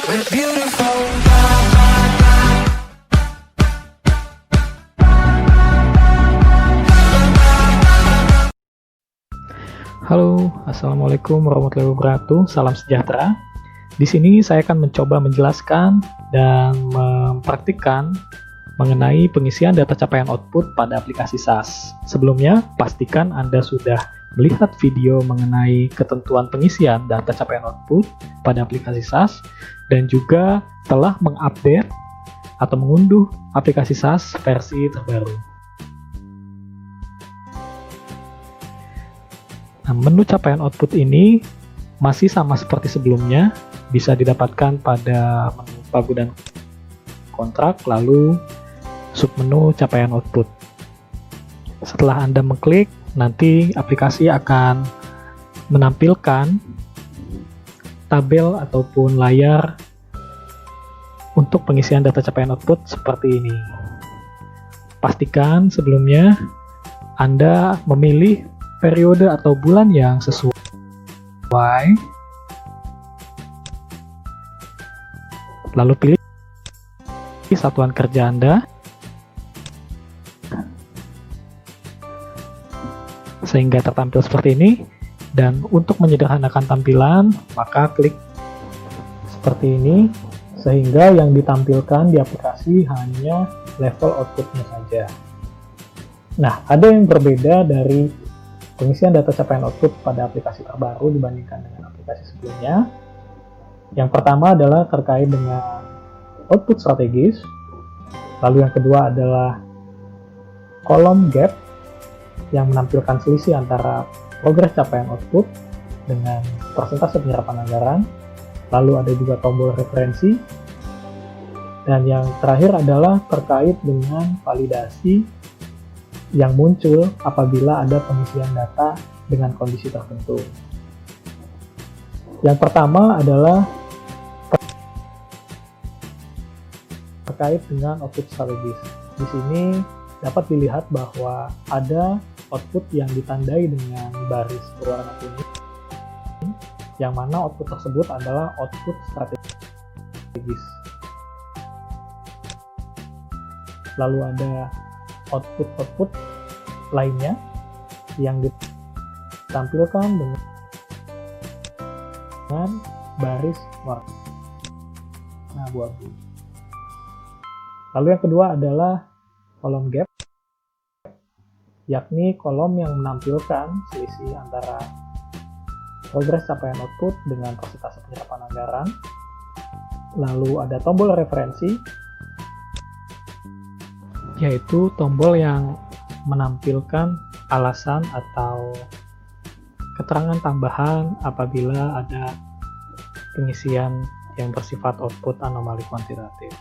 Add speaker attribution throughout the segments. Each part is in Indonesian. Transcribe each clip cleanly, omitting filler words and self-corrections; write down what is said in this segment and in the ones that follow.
Speaker 1: We're beautiful.
Speaker 2: Halo, assalamualaikum warahmatullahi wabarakatuh. Salam sejahtera. Di sini saya akan mencoba menjelaskan dan mempraktikkan mengenai pengisian data capaian output pada aplikasi SaaS. Sebelumnya, pastikan Anda sudah melihat video mengenai ketentuan pengisian data capaian output pada aplikasi SaaS dan juga telah mengupdate atau mengunduh aplikasi SaaS versi terbaru. Nah, menu capaian output ini masih sama seperti sebelumnya, bisa didapatkan pada menu pagu dan kontrak, lalu submenu capaian output. Setelah Anda mengklik, nanti aplikasi akan menampilkan tabel ataupun layar untuk pengisian data capaian output seperti ini. Pastikan sebelumnya Anda memilih periode atau bulan yang sesuai, lalu pilih satuan kerja Anda sehingga tertampil seperti ini. Dan untuk menyederhanakan tampilan, maka klik seperti ini sehingga yang ditampilkan di aplikasi hanya level outputnya saja. Nah, ada yang berbeda dari pengisian data capaian output pada aplikasi terbaru dibandingkan dengan aplikasi sebelumnya. Yang pertama adalah terkait dengan output strategis. Lalu yang kedua adalah kolom gap yang menampilkan selisih antara progres capaian output dengan persentase penyerapan anggaran. Lalu ada juga tombol referensi. Dan yang terakhir adalah terkait dengan validasi yang muncul apabila ada pengisian data dengan kondisi tertentu. Yang pertama adalah terkait dengan output strategis. Di sini dapat dilihat bahwa ada output yang ditandai dengan baris berwarna kuning, yang mana output tersebut adalah output strategis. Lalu ada output lainnya yang ditampilkan dengan baris warna abu-abu. Lalu yang kedua adalah kolom gap, yakni kolom yang menampilkan selisih antara progres capaian output dengan persentase penyerapan anggaran. Lalu ada tombol referensi, yaitu tombol yang menampilkan alasan atau keterangan tambahan apabila ada pengisian yang bersifat output anomali kuantitatif.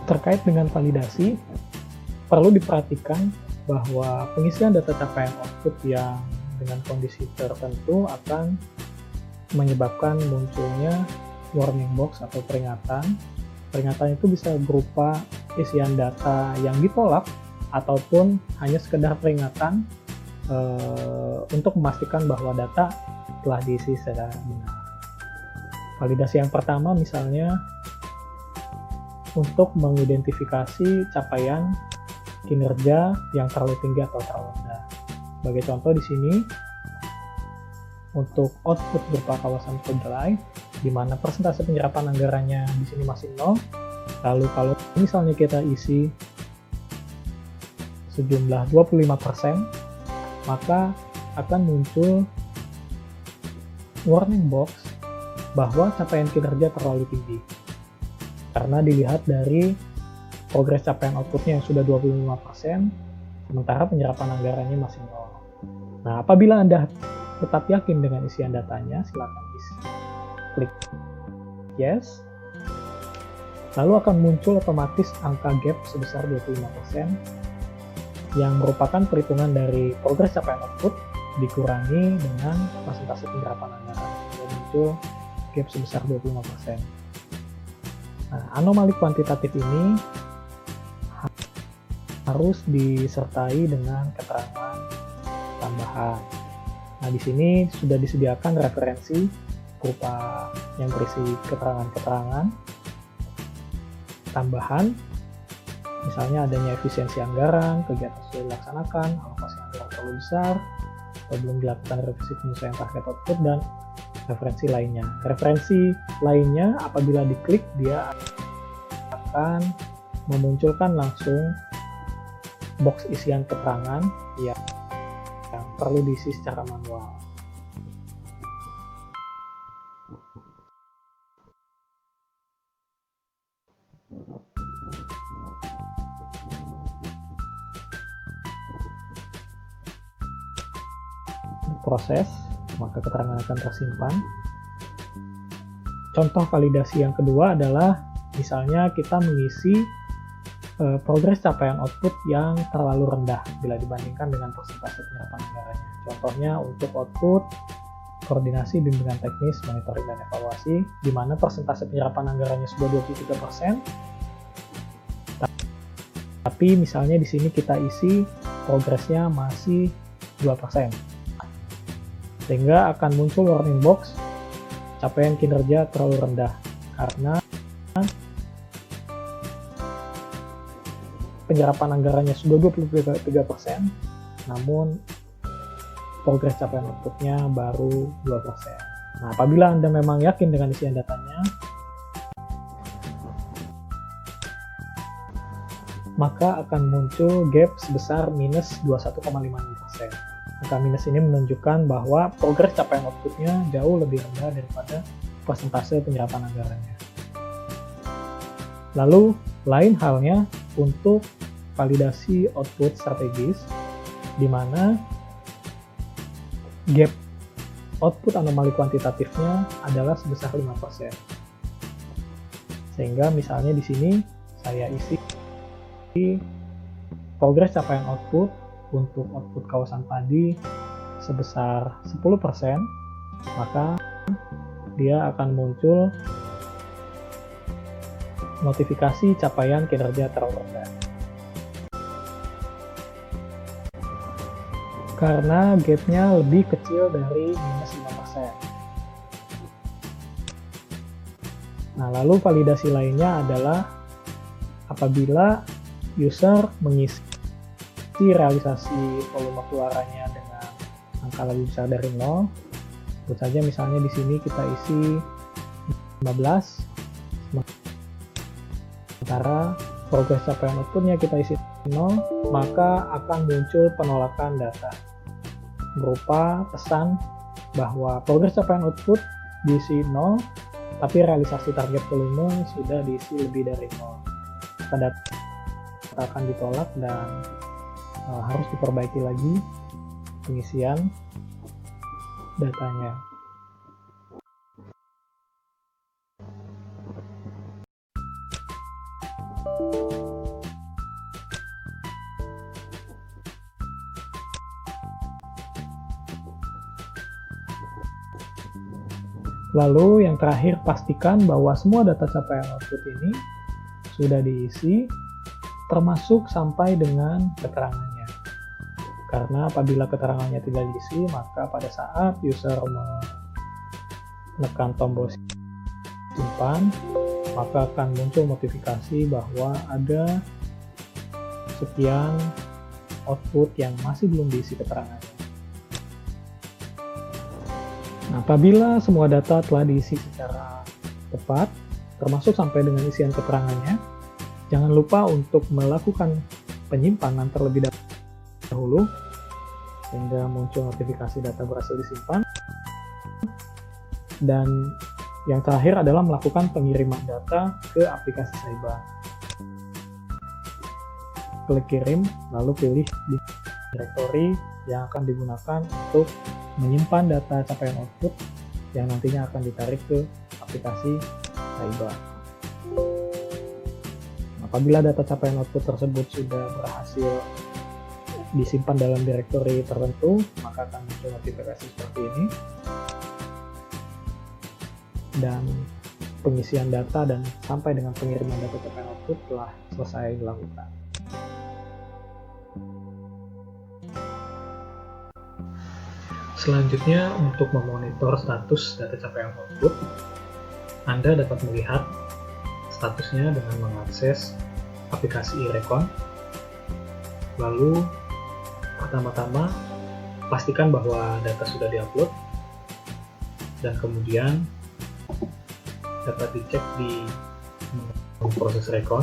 Speaker 2: Terkait dengan validasi, perlu diperhatikan bahwa pengisian data capaian output yang dengan kondisi tertentu akan menyebabkan munculnya warning box atau peringatan. Peringatan itu bisa berupa isian data yang ditolak ataupun hanya sekedar peringatan untuk memastikan bahwa data telah diisi secara benar. Validasi yang pertama misalnya untuk mengidentifikasi capaian kinerja yang terlalu tinggi atau terlalu rendah. Sebagai contoh di sini untuk output berupa kawasan kedelai, di mana persentase penyerapan anggarannya di sini masih 0. Lalu kalau misalnya kita isi sejumlah 25%, maka akan muncul warning box bahwa capaian kinerja terlalu tinggi. Karena dilihat dari progres capaian outputnya yang sudah 25%, sementara penyerapan anggarannya masih 0. Nah, apabila Anda tetap yakin dengan isian datanya, silakan klik yes. Lalu akan muncul otomatis angka gap sebesar 25% yang merupakan perhitungan dari progres capaian output dikurangi dengan persentase penyerapan anggaran, dan muncul gap sebesar 25%. Nah, anomali kuantitatif ini harus disertai dengan keterangan tambahan. Nah, di sini sudah disediakan referensi berupa yang berisi keterangan-keterangan tambahan, misalnya adanya efisiensi anggaran, kegiatan sudah dilaksanakan, alokasi anggaran terlalu besar, atau belum dilakukan revisi penyesuaian target output, dan referensi lainnya. Referensi lainnya apabila diklik dia akan memunculkan langsung box isian keterangan yang perlu diisi secara manual. Proses, maka keterangan akan tersimpan. Contoh validasi yang kedua adalah misalnya kita mengisi progres capaian output yang terlalu rendah bila dibandingkan dengan persentase penyerapan anggarannya. Contohnya untuk output koordinasi bimbingan teknis, monitoring, dan evaluasi, di mana persentase penyerapan anggarannya sudah 23%, tapi misalnya di sini kita isi progresnya masih 2%. Sehingga akan muncul warning box capaian kinerja terlalu rendah karena penyerapan anggarannya sudah 23%, namun progres capaian outputnya baru 2%. Nah, apabila Anda memang yakin dengan isian datanya, maka akan muncul gap sebesar minus 21,56%. Angka minus ini menunjukkan bahwa progres capaian outputnya jauh lebih rendah daripada persentase penyerapan anggarannya. Lalu, lain halnya untuk validasi output strategis, di mana gap output anomali kuantitatifnya adalah sebesar 5%. Sehingga misalnya di sini saya isi progres capaian output untuk output kawasan padi sebesar 10%, maka dia akan muncul notifikasi capaian kinerja terlalu rendah. Karena gapnya lebih kecil dari minus 5%. Nah, lalu validasi lainnya adalah apabila user mengisi realisasi volume keluarannya dengan angka lebih besar dari 0. Sebut saja misalnya di sini kita isi 15, sementara progres capaian outputnya kita isi 0, maka akan muncul penolakan data berupa pesan bahwa progres capaian output diisi 0, tapi realisasi target volume sudah diisi lebih dari 0. Maka data akan ditolak dan harus diperbaiki lagi pengisian datanya. Lalu yang terakhir, pastikan bahwa semua data capaian output ini sudah diisi, termasuk sampai dengan keterangannya. Karena apabila keterangannya tidak diisi, maka pada saat user menekan tombol simpan, maka akan muncul notifikasi bahwa ada sekian output yang masih belum diisi keterangannya. Nah, apabila semua data telah diisi secara tepat, termasuk sampai dengan isian keterangannya, jangan lupa untuk melakukan penyimpanan terlebih dahulu, sehingga muncul notifikasi data berhasil disimpan. Dan yang terakhir adalah melakukan pengiriman data ke aplikasi Saiba. Klik kirim, lalu pilih di direktori yang akan digunakan untuk menyimpan data capaian output yang nantinya akan ditarik ke aplikasi Saiba. Apabila data capaian output tersebut sudah berhasil disimpan dalam direktori tertentu, maka akan muncul notifikasi seperti ini. Dan pengisian data dan sampai dengan pengiriman data capaian output telah selesai dilakukan. Selanjutnya, untuk memonitor status data capaian output, Anda dapat melihat statusnya dengan mengakses aplikasi iRecon. Lalu, pertama-tama, pastikan bahwa data sudah diupload, dan kemudian dapat dicek di proses recon.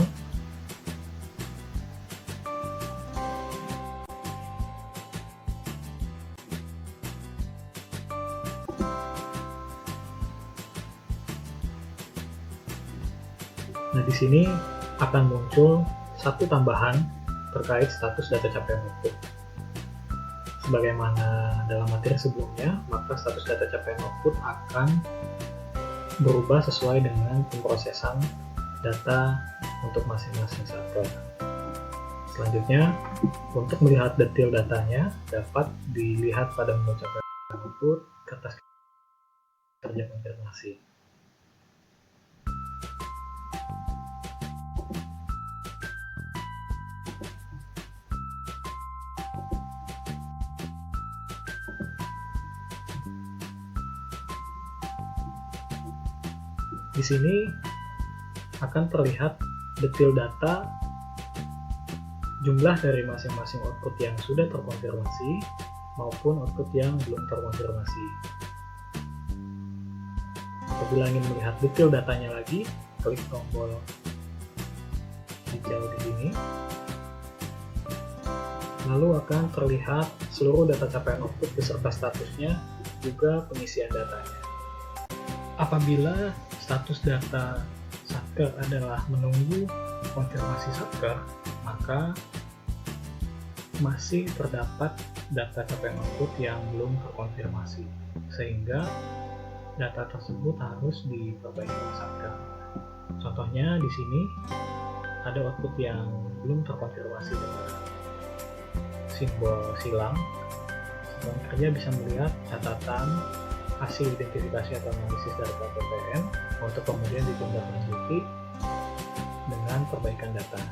Speaker 2: Nah, di sini akan muncul satu tambahan terkait status data capaian output. Sebagaimana dalam materi sebelumnya, maka status data capaian output akan berubah sesuai dengan pemrosesan data untuk masing-masing server. Selanjutnya, untuk melihat detail datanya dapat dilihat pada menu capaian output kertas kerja konfirmasi. Di sini akan terlihat detail data jumlah dari masing-masing output yang sudah terkonfirmasi maupun output yang belum terkonfirmasi. Apabila ingin melihat detail datanya lagi, klik tombol hijau di sini. Lalu akan terlihat seluruh data capaian output beserta statusnya, juga pengisian datanya. Apabila status data Satker adalah menunggu konfirmasi Satker, maka masih terdapat data capaian output yang belum terkonfirmasi, sehingga data tersebut harus diperbaiki oleh Satker. Contohnya di sini ada output yang belum terkonfirmasi dengan simbol silang. Satuan kerja bisa melihat catatan hasil identifikasi atau analisis dari KPPN untuk kemudian ditindaklanjuti dengan perbaikan data.